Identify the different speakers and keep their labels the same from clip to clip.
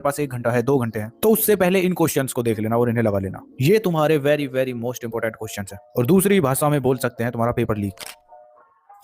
Speaker 1: पास 1 घंटा है 2 घंटे हैं, तो उससे पहले इन क्वेश्चंस को देख लेना और इन्हें लगा लेना। ये तुम्हारे very very most important questions हैं और दूसरी भाषा में बोल सकते हैं तुम्हारा paper leak.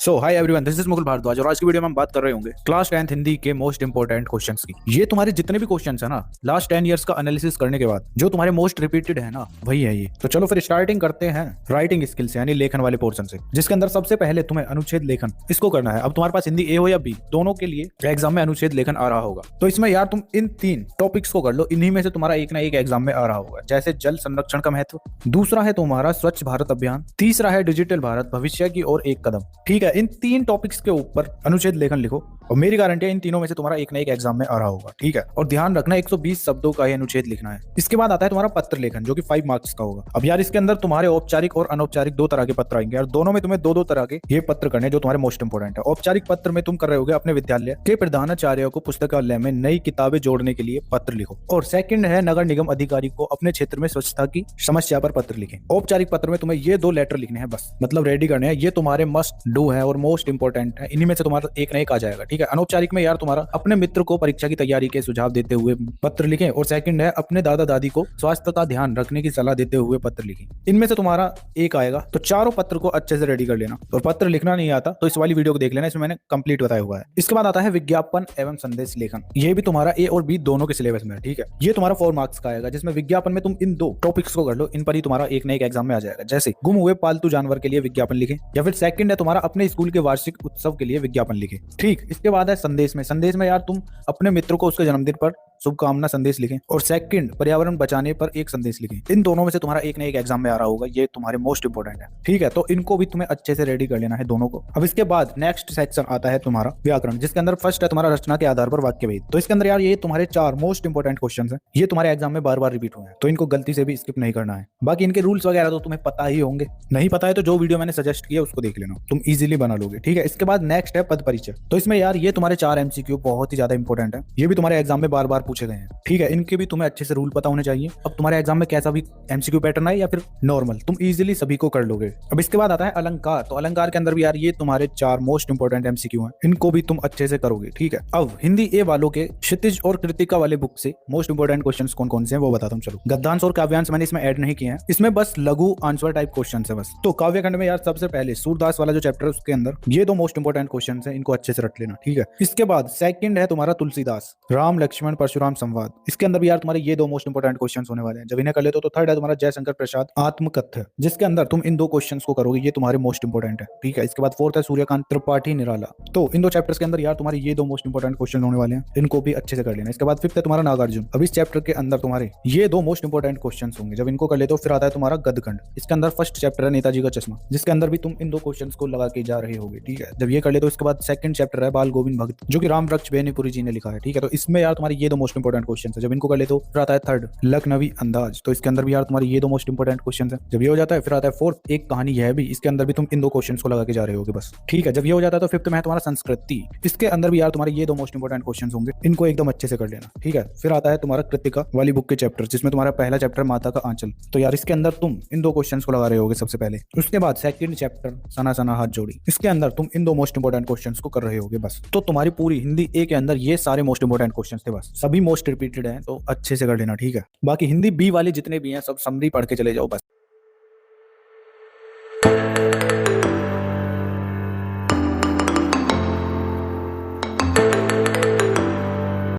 Speaker 1: So hi everyone, this is Mukul Bhardwaj और आज की वीडियो में हम बात कर रहे होंगे क्लास 10th हिंदी के मोस्ट इंपोर्टेंट क्वेश्चंस की। ये तुम्हारे जितने भी क्वेश्चंस है ना लास्ट 10 इयर्स का एनालिसिस करने के बाद जो तुम्हारे मोस्ट रिपीटेड है ना वही है ये। तो चलो फिर स्टार्टिंग करते हैं राइटिंग स्किल से यानी लेखन वाले पोर्शन से, जिसके अंदर सबसे पहले तुम्हें अनुच्छेद लेखन इसको करना है। अब तुम्हारे पास हिंदी ए हो या बी, दोनों के लिए एग्जाम में अनुच्छेद लेखन आ रहा होगा। तो इसमें यार तुम इन 3 टॉपिक्स को कर लो, इन्हीं में से तुम्हारा एक ना एक एग्जाम में आ रहा होगा। जैसे जल संरक्षण का महत्व, दूसरा है तुम्हारा स्वच्छ भारत अभियान, तीसरा है डिजिटल भारत भविष्य की ओर एक कदम। ठीक है, इन 3 टॉपिक्स के ऊपर अनुच्छेद लेखन लिखो और मेरी गारंटी है इन तीनों में से तुम्हारा एक ना एक एग्जाम में आ रहा होगा। ठीक है, और ध्यान रखना 120 शब्दों का ये अनुच्छेद लिखना है। इसके बाद आता है तुम्हारा पत्र लेखन जो कि 5 मार्क्स का होगा। अब यार इसके अंदर तुम्हारे औपचारिक और अनौपचारिक 2 तरह के पत्र आएंगे और दोनों में तुम्हें 2-2 तरह के ये पत्र करने जो तुम्हारे मोस्ट इंपोर्टेंट है। औपचारिक पत्र में तुम कर रहे होगे अपने विद्यालय के प्रधानाचार्य को पुस्तकालय में नई किताबें जोड़ने के लिए पत्र लिखो। और सेकंड है नगर निगम अधिकारी को अपने क्षेत्र में स्वच्छता की समस्या पर पत्र लिखें। औपचारिक पत्र में तुम्हें ये 2 लेटर लिखने हैं बस, मतलब रेडी करने हैं। ये तुम्हारे मस्ट डू है और मोस्ट इंपोर्टेंट है, इन्हीं में से तुम्हारा एक ना एक आ जाएगा। ठीक है, अनौपचारिक में यार तुम्हारा अपने मित्र को परीक्षा की तैयारी के सुझाव देते हुए पत्र लिखें और सेकंड है अपने दादा दादी को स्वास्थ्य का ध्यान रखने की सलाह देते हुए पत्र लिखें। इनमें से तुम्हारा एक आएगा। तो चारों पत्र को अच्छे से रेडी कर लेना। और पत्र लिखना नहीं आता तो इस वाली वीडियो को देख लेना, इसमें मैंने कंप्लीट बताया हुआ है। इसके बाद आता है विज्ञापन एवं संदेश लेखन। ये भी तुम्हारा ए और बी दोनों के सिलेबस में है। ठीक है, ये तुम्हारा 4 मार्क्स का आएगा, जिसमें विज्ञापन में तुम इन 2 टॉपिक्स को कर लो, इन पर ही तुम्हारा एक ना एक एग्जाम में आ जाएगा। जैसे गुम हुए पालतू जानवर के लिए विज्ञापन लिखे, या फिर सेकंड है तुम्हारा अपने स्कूल के वार्षिक उत्सव के लिए विज्ञापन लिखे। ठीक, इसके बाद है संदेश में। संदेश में यार तुम अपने मित्र को उसके जन्मदिन पर शुभकामना संदेश लिखें और सेकंड पर्यावरण बचाने पर एक संदेश लिखें। इन दोनों में से तुम्हारा एक ना एक एग्जाम में आ रहा होगा, ये तुम्हारे मोस्ट इंपोर्टेंट है। ठीक है, तो इनको भी तुम्हें अच्छे से रेडी कर लेना है दोनों को। अब इसके बाद नेक्स्ट सेक्शन आता है तुम्हारा व्याकरण, जिसके अंदर फर्स्ट है तुम्हारा रचना के आधार पर वाक्य भेद। तो इसके अंदर यार ये तुम्हारे 4 मोस्ट इंपोर्टेंट क्वेश्चन है, ये तुम्हारे एग्जाम में बार बार रिपीट हुए हैं, तो इनको गलती से भी स्किप नहीं करना है। बाकी इनके रूल्स वगैरह तो तुम्हें पता ही होंगे, नहीं पता है तो जो वीडियो मैंने सजेस्ट किया उसको देख लेना, तुम इजीली बना लोगे। ठीक है, इसके बाद नेक्स्ट है पद परिचय। तो इसमें यार ये तुम्हारे 4 MCQ बहुत ही ज्यादा इंपॉर्टेंट है, ये भी तुम्हारे एग्जाम में बार बार पूछे गए हैं। ठीक है, इनके भी तुम्हें अच्छे से रूल पता होने चाहिए। अब तुम्हारे एग्जाम में कैसा भी MCQ पैटर्न है या फिर नॉर्मल, तुम इजीली सभी को कर लोगे। अब इसके बाद आता है अलंकार। तो अलंकार के अंदर भी यार ये तुम्हारे 4 मोस्ट इंपोर्टेंट MCQ हैं, इनको भी तुम अच्छे से करोगे। ठीक है, अब हिंदी ए वालों के क्षितिज और कृतिका वाले बुक से मोस्ट इंपोर्टेंट क्वेश्चंस कौन कौन से हैं वो बताता हूं। चलो, गद्यांश और काव्यांश मैंने इसमें ऐड नहीं किए हैं, इसमें बस लघु आंसर टाइप क्वेश्चन है बस। तो काव्यखंड में यार सबसे पहले सूरदास वाला जो चैप्टर है उसके अंदर ये 2 मोस्ट इंपोर्टेंट क्वेश्चन है, इनको अच्छे से रट लेना। ठीक है, इसके बाद सेकंड है तुम्हारा तुलसीदास राम लक्ष्मण परशुराम संवाद। इसके अंदर भी यार तुम्हारे ये 2 मोस्ट इंपोर्टेंट क्वेश्चंस होने वाले हैं, जब इन्हें कर लेते हो तो थर्ड है तुम्हारा जयशंकर प्रसाद आत्मकथ्य, जिसके अंदर तुम इन 2 क्वेश्चंस को करोगे, ये तुम्हारे मोस्ट इंपोर्टेंट है। ठीक है, इसके बाद फोर्थ है सूर्यकांत त्रिपाठी निराला। तो इन 2 चैप्टर्स के अंदर यार तुम्हारे ये 2 मोस्ट इंपोर्टेंट क्वेश्चन होने वाले हैं, इनको भी अच्छे से कर लेना। इसके बाद फिफ्थ है तुम्हारा नागार्जुन। अब इस चैप्टर के अंदर तुम्हारे ये 2 मोस्ट इंपोर्टेंट क्वेश्चन होंगे, जब इनको कर लेते हो फिर आता है तुम्हारा गदखंड। इसके अंदर फर्स्ट चैप्टर है नेताजी का चश्मा, जिसके अंदर भी तुम इन 2 क्वेश्चन को लगा के जा रहे होगे। ठीक है, जब ये कर लेते हो इसके बाद सेकंड चैप्टर है बाल गोविंद भक्त, जो कि राम वृक्ष बेनीपुरी जी ने लिखा है। ठीक है, तो इसमें यार तुम्हारे ये 2 मोस्ट इंपोर्टेंट क्वेश्चन है, जब इनको कर लेते हो फिर आता है थर्ड लखनवी अंदाज। तो इसके अंदर भी यार तुम्हारे ये 2 मोस्ट इंपोर्टेंट क्वेश्चन है, जब ये हो जाता है फिर आता है फोर्थ एक कहानी है भी, इसके अंदर भी तुम इन 2 क्वेश्चन को लगा के जा रहे होगे बस। ठीक है, जब ये हो जाता है तो फिफ्थ में है तुम्हारा संस्कृति। इसके अंदर भी यार तुम्हारे ये 2 मोस्ट इंपोर्टेंट क्वेश्चन होंगे, इनको एकदम अच्छे से कर लेना। ठीक है, फिर आता है तुम्हारा कृतिका वाली बुक के चैप्टर, जिसमें तुम्हारा पहला चैप्टर माता का आंचल। तो यार इसके अंदर तुम इन 2 क्वेश्चन को लगा रहे होगे सबसे पहले। उसके बाद सेकंड चैप्टर सना सना हाथ जोड़ी, इसके अंदर तुम इन 2 मोस्ट इंपोर्टेंट क्वेश्चन को कर रहे होगे बस। तो तुम्हारी पूरी हिंदी ए के अंदर ये सारे मोस्ट इंपोर्टेंट क्वेश्चन थे बस, सभी मोस्ट रिपीटेड हैं, तो अच्छे से कर लेना। ठीक है, बाकी हिंदी बी वाले जितने भी हैं सब समरी पढ़ के चले जाओ बस।